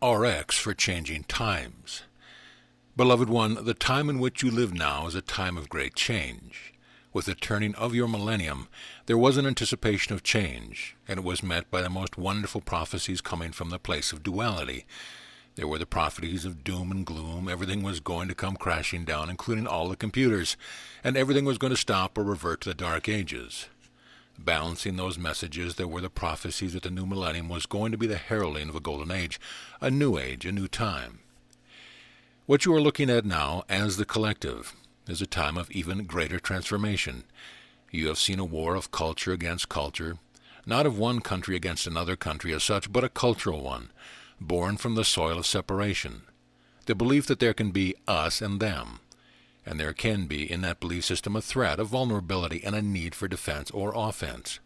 RX for changing times. Beloved one, the time in which you live now is a time of great change. With the turning of your millennium, there was an anticipation of change, and it was met by the most wonderful prophecies coming from the place of duality. There were the prophecies of doom and gloom. Everything was going to come crashing down, including all the computers, and everything was going to stop or revert to the Dark Ages. Balancing those messages, there were the prophecies that the new millennium was going to be the heralding of a golden age, a new time. What you are looking at now, as the collective, is a time of even greater transformation. You have seen a war of culture against culture, not of one country against another country as such, but a cultural one, born from the soil of separation. The belief that there can be us and them, and there can be in that belief system a threat, a vulnerability, and a need for defense or offense.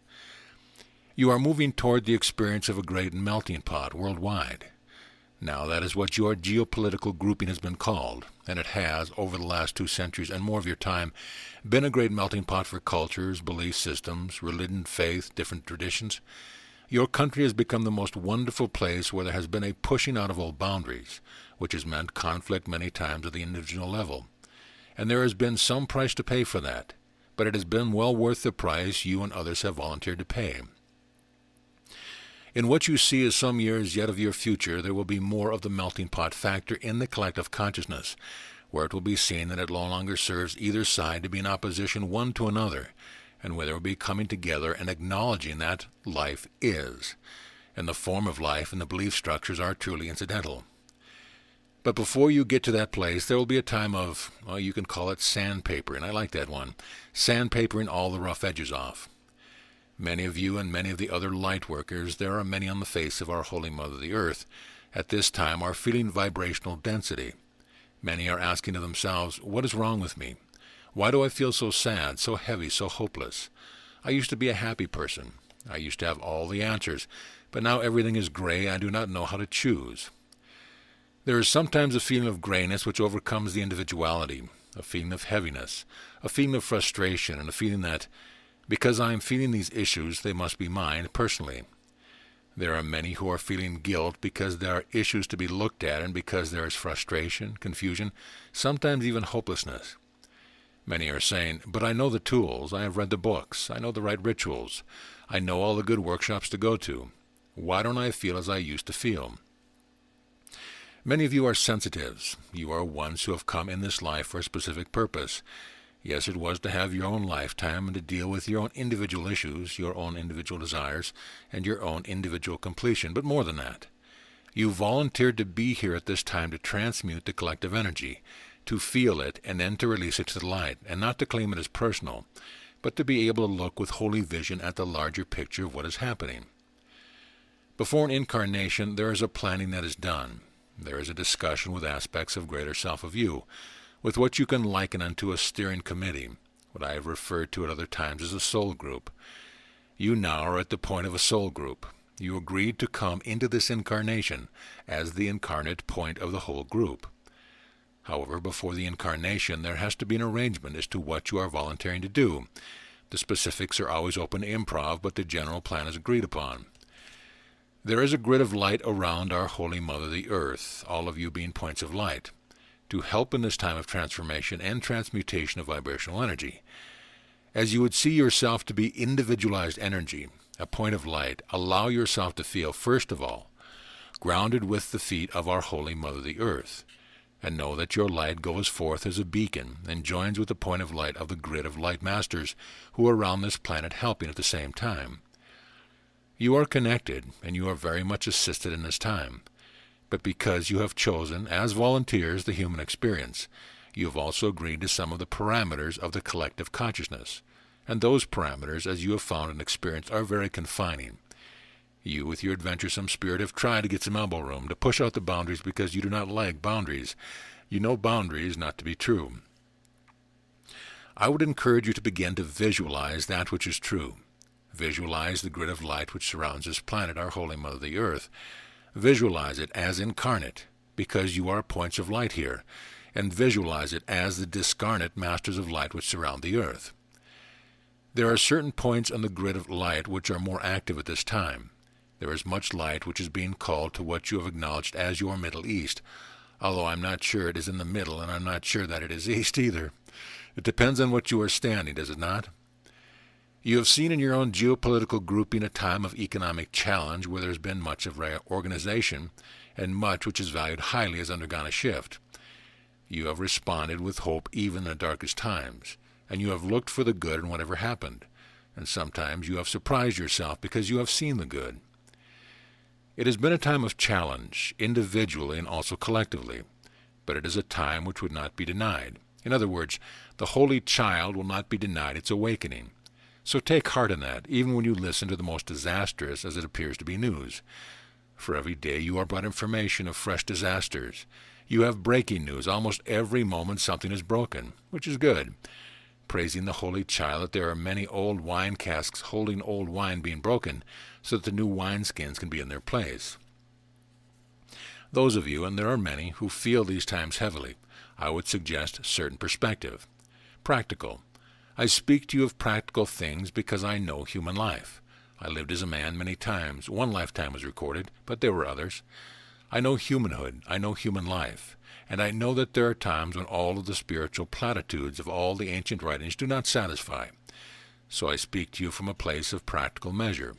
You are moving toward the experience of a great melting pot worldwide. Now that is what your geopolitical grouping has been called, and it has, over the last 2 centuries and more of your time, been a great melting pot for cultures, belief systems, religion, faith, different traditions. Your country has become the most wonderful place where there has been a pushing out of old boundaries, which has meant conflict many times at the individual level. And there has been some price to pay for that, but it has been well worth the price you and others have volunteered to pay. In what you see as some years yet of your future, there will be more of the melting pot factor in the collective consciousness, where it will be seen that it no longer serves either side to be in opposition one to another, and where there will be coming together and acknowledging that life is, and the form of life and the belief structures are truly incidental. But before you get to that place, there will be a time of, well, you can call it sandpapering. I like that one. Sandpapering all the rough edges off. Many of you and many of the other light workers, there are many on the face of our Holy Mother the Earth, at this time are feeling vibrational density. Many are asking to themselves, what is wrong with me? Why do I feel so sad, so heavy, so hopeless? I used to be a happy person. I used to have all the answers, but now everything is gray. I do not know how to choose. There is sometimes a feeling of grayness which overcomes the individuality, a feeling of heaviness, a feeling of frustration, and a feeling that, because I am feeling these issues, they must be mine personally. There are many who are feeling guilt because there are issues to be looked at and because there is frustration, confusion, sometimes even hopelessness. Many are saying, but I know the tools, I have read the books, I know the right rituals, I know all the good workshops to go to. Why don't I feel as I used to feel? Many of you are sensitives. You are ones who have come in this life for a specific purpose. Yes, it was to have your own lifetime and to deal with your own individual issues, your own individual desires, and your own individual completion. But more than that, you volunteered to be here at this time to transmute the collective energy, to feel it and then to release it to the light, and not to claim it as personal, but to be able to look with holy vision at the larger picture of what is happening. Before an incarnation, there is a planning that is done. There is a discussion with aspects of greater self of you, with what you can liken unto a steering committee, what I have referred to at other times as a soul group. You now are at the point of a soul group. You agreed to come into this incarnation as the incarnate point of the whole group. However, before the incarnation, there has to be an arrangement as to what you are volunteering to do. The specifics are always open to improv, but the general plan is agreed upon. There is a grid of light around our Holy Mother the Earth, all of you being points of light, to help in this time of transformation and transmutation of vibrational energy. As you would see yourself to be individualized energy, a point of light, allow yourself to feel, first of all, grounded with the feet of our Holy Mother the Earth, and know that your light goes forth as a beacon and joins with the point of light of the grid of light masters who are around this planet helping at the same time. You are connected, and you are very much assisted in this time. But because you have chosen, as volunteers, the human experience, you have also agreed to some of the parameters of the collective consciousness. And those parameters, as you have found and experienced, are very confining. You, with your adventuresome spirit, have tried to get some elbow room, to push out the boundaries because you do not like boundaries. You know boundaries not to be true. I would encourage you to begin to visualize that which is true. Visualize the grid of light which surrounds this planet, our Holy Mother the Earth. Visualize it as incarnate, because you are points of light here, and visualize it as the discarnate masters of light which surround the earth. There are certain points on the grid of light which are more active at this time. There is much light which is being called to what you have acknowledged as your Middle East, although I'm not sure it is in the middle, and I'm not sure that it is East either. It depends on what you are standing, does it not? You have seen in your own geopolitical grouping a time of economic challenge where there has been much of organization, and much which is valued highly has undergone a shift. You have responded with hope even in the darkest times, and you have looked for the good in whatever happened, and sometimes you have surprised yourself because you have seen the good. It has been a time of challenge, individually and also collectively, but it is a time which would not be denied. In other words, the Holy Child will not be denied its awakening. So take heart in that, even when you listen to the most disastrous as it appears to be news. For every day you are brought information of fresh disasters. You have breaking news. Almost every moment something is broken, which is good. Praising the Holy Child that there are many old wine casks holding old wine being broken, so that the new wineskins can be in their place. Those of you, and there are many, who feel these times heavily, I would suggest certain perspective. Practical. I speak to you of practical things because I know human life. I lived as a man many times. One lifetime was recorded, but there were others. I know humanhood. I know human life. And I know that there are times when all of the spiritual platitudes of all the ancient writings do not satisfy. So I speak to you from a place of practical measure.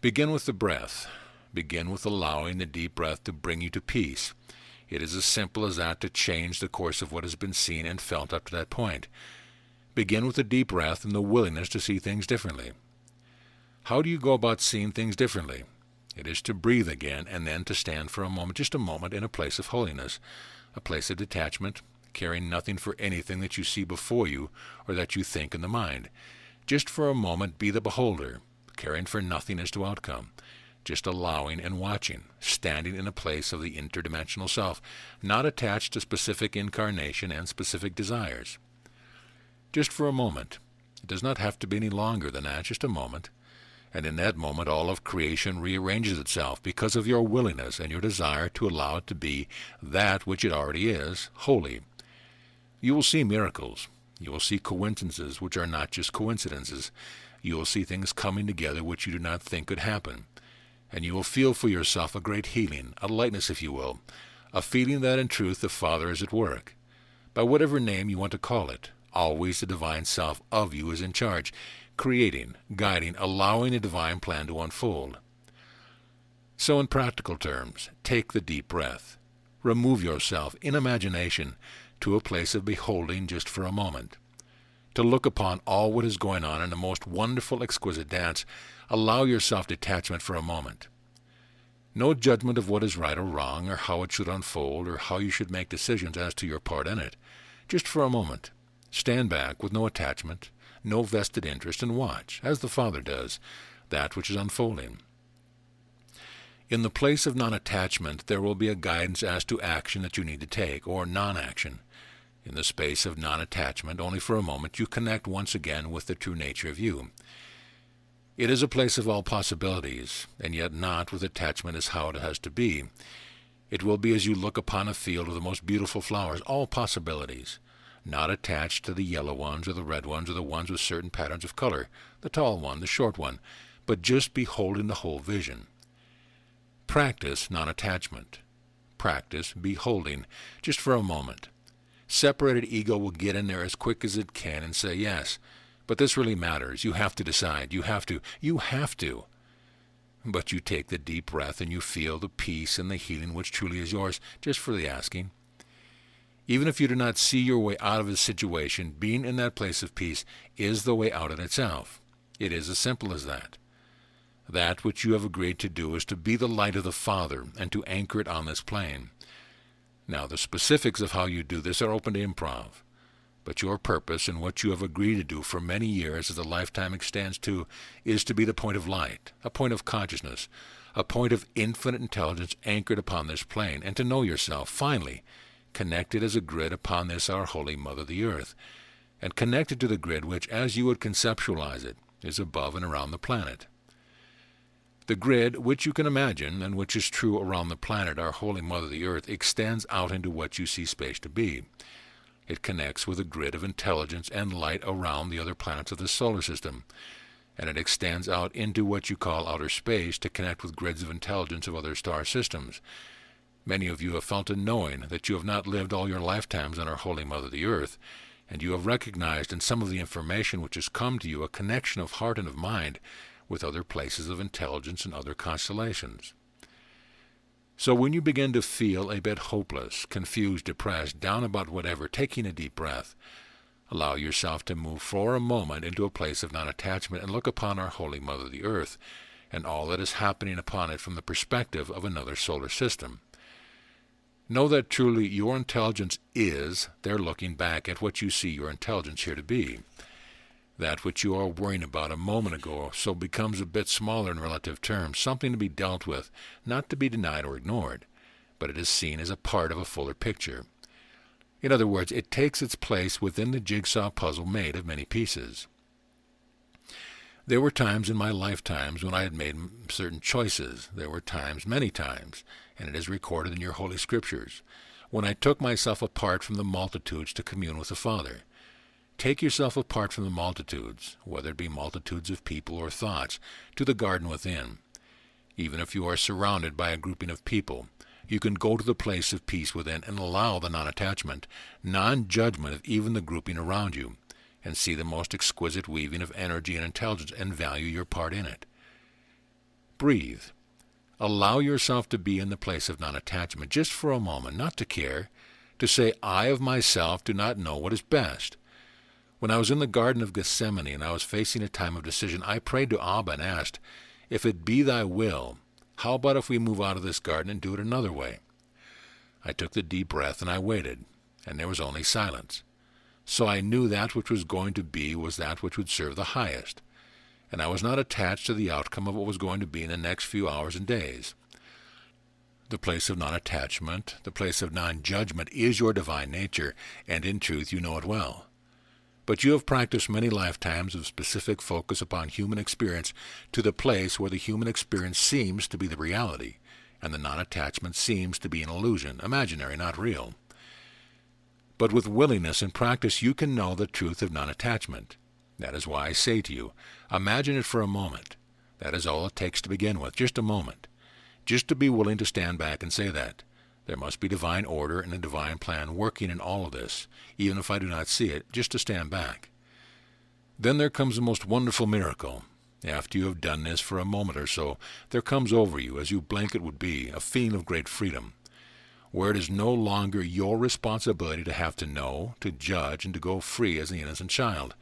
Begin with the breath. Begin with allowing the deep breath to bring you to peace. It is as simple as that to change the course of what has been seen and felt up to that point. Begin with the deep breath and the willingness to see things differently. How do you go about seeing things differently? It is to breathe again and then to stand for a moment, just a moment, in a place of holiness, a place of detachment, caring nothing for anything that you see before you or that you think in the mind. Just for a moment be the beholder, caring for nothing as to outcome, just allowing and watching, standing in a place of the interdimensional self, not attached to specific incarnation and specific desires. Just for a moment. It does not have to be any longer than that, just a moment. And in that moment all of creation rearranges itself because of your willingness and your desire to allow it to be that which it already is, holy. You will see miracles. You will see coincidences which are not just coincidences. You will see things coming together which you do not think could happen. And you will feel for yourself a great healing, a lightness if you will, a feeling that in truth the Father is at work. By whatever name you want to call it, always the divine self of you is in charge, creating, guiding, allowing a divine plan to unfold. So in practical terms, take the deep breath. Remove yourself in imagination to a place of beholding just for a moment. To look upon all what is going on in a most wonderful, exquisite dance, allow yourself detachment for a moment. No judgment of what is right or wrong, or how it should unfold, or how you should make decisions as to your part in it. Just for a moment. Stand back with no attachment, no vested interest, and watch, as the Father does, that which is unfolding. In the place of non-attachment there will be a guidance as to action that you need to take, or non-action. In the space of non-attachment, only for a moment, you connect once again with the true nature of you. It is a place of all possibilities, and yet not with attachment as how it has to be. It will be as you look upon a field of the most beautiful flowers, all possibilities, not attached to the yellow ones or the red ones or the ones with certain patterns of color, the tall one, the short one, but just beholding the whole vision. Practice non-attachment. Practice beholding, just for a moment. Separated ego will get in there as quick as it can and say, yes, but this really matters. You have to decide. You have to. But you take the deep breath and you feel the peace and the healing which truly is yours, just for the asking. Even if you do not see your way out of a situation, being in that place of peace is the way out in itself. It is as simple as that. That which you have agreed to do is to be the light of the Father and to anchor it on this plane. Now, the specifics of how you do this are open to improv, but your purpose and what you have agreed to do for many years as the lifetime extends to is to be the point of light, a point of consciousness, a point of infinite intelligence anchored upon this plane, and to know yourself, finally, connected as a grid upon this our Holy Mother the Earth, and connected to the grid which, as you would conceptualize it, is above and around the planet. The grid, which you can imagine, and which is true around the planet, our Holy Mother the Earth, extends out into what you see space to be. It connects with a grid of intelligence and light around the other planets of the solar system. and it extends out into what you call outer space to connect with grids of intelligence of other star systems. Many of you have felt a knowing that you have not lived all your lifetimes on our Holy Mother the Earth, and you have recognized in some of the information which has come to you a connection of heart and of mind with other places of intelligence and other constellations. So when you begin to feel a bit hopeless, confused, depressed, down about whatever, taking a deep breath, allow yourself to move for a moment into a place of non-attachment and look upon our Holy Mother the Earth and all that is happening upon it from the perspective of another solar system. Know that truly your intelligence is there looking back at what you see your intelligence here to be. That which you are worrying about a moment ago so becomes a bit smaller in relative terms, something to be dealt with, not to be denied or ignored, but it is seen as a part of a fuller picture. In other words, it takes its place within the jigsaw puzzle made of many pieces. There were times in my lifetimes when I had made certain choices. There were times, many times, and it is recorded in your holy scriptures, when I took myself apart from the multitudes to commune with the Father. Take yourself apart from the multitudes, whether it be multitudes of people or thoughts, to the garden within. Even if you are surrounded by a grouping of people, you can go to the place of peace within and allow the non-attachment, non-judgment of even the grouping around you, and see the most exquisite weaving of energy and intelligence and value your part in it. Breathe. Allow yourself to be in the place of non-attachment just for a moment, not to care, to say, I of myself do not know what is best. When I was in the Garden of Gethsemane and I was facing a time of decision, I prayed to Abba and asked, if it be thy will, how about if we move out of this garden and do it another way? I took the deep breath and I waited, and there was only silence. So I knew that which was going to be was that which would serve the highest, and I was not attached to the outcome of what was going to be in the next few hours and days. The place of non-attachment, the place of non-judgment is your divine nature, and in truth you know it well. But you have practiced many lifetimes of specific focus upon human experience to the place where the human experience seems to be the reality, and the non-attachment seems to be an illusion, imaginary, not real. But with willingness and practice you can know the truth of non-attachment. That is why I say to you, imagine it for a moment. That is all it takes to begin with, just a moment. Just to be willing to stand back and say that. There must be divine order and a divine plan working in all of this, even if I do not see it, just to stand back. Then there comes the most wonderful miracle. After you have done this for a moment or so, there comes over you, as you blanket would be, a feeling of great freedom, where it is no longer your responsibility to have to know, to judge, and to go free as the innocent child.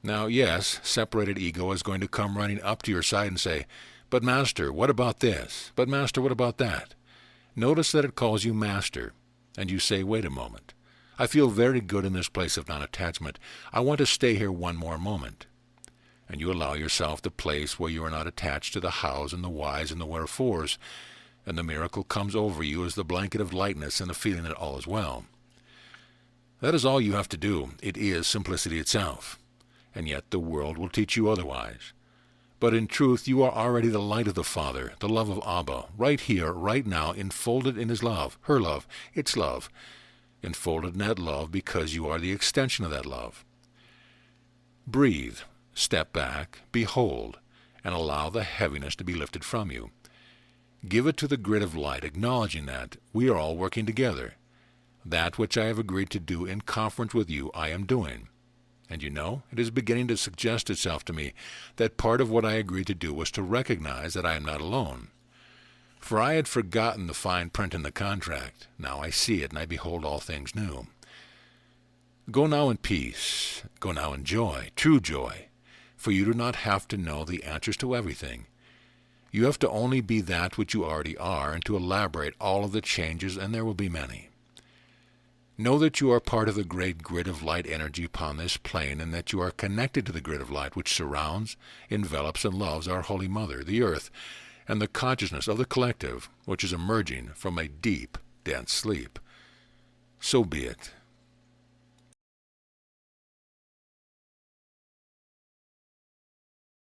Now, yes, separated ego is going to come running up to your side and say, but Master, what about this? But Master, what about that? Notice that it calls you Master, and you say, wait a moment. I feel very good in this place of non-attachment. I want to stay here one more moment. And you allow yourself the place where you are not attached to the hows and the whys and the wherefores, and the miracle comes over you as the blanket of lightness and the feeling that all is well. That is all you have to do. It is simplicity itself. And yet the world will teach you otherwise. But in truth, you are already the light of the Father, the love of Abba, right here, right now, enfolded in his love, her love, its love, enfolded in that love because you are the extension of that love. Breathe, step back, behold, and allow the heaviness to be lifted from you. Give it to the grid of light, acknowledging that we are all working together. That which I have agreed to do in conference with you, I am doing. And you know, it is beginning to suggest itself to me that part of what I agreed to do was to recognize that I am not alone. For I had forgotten the fine print in the contract. Now I see it, and I behold all things new. Go now in peace. Go now in joy, true joy. For you do not have to know the answers to everything. You have to only be that which you already are, and to elaborate all of the changes, and there will be many. Know that you are part of the great grid of light energy upon this plane, and that you are connected to the grid of light which surrounds, envelops, and loves our Holy Mother, the Earth, and the consciousness of the collective, which is emerging from a deep, dense sleep. So be it.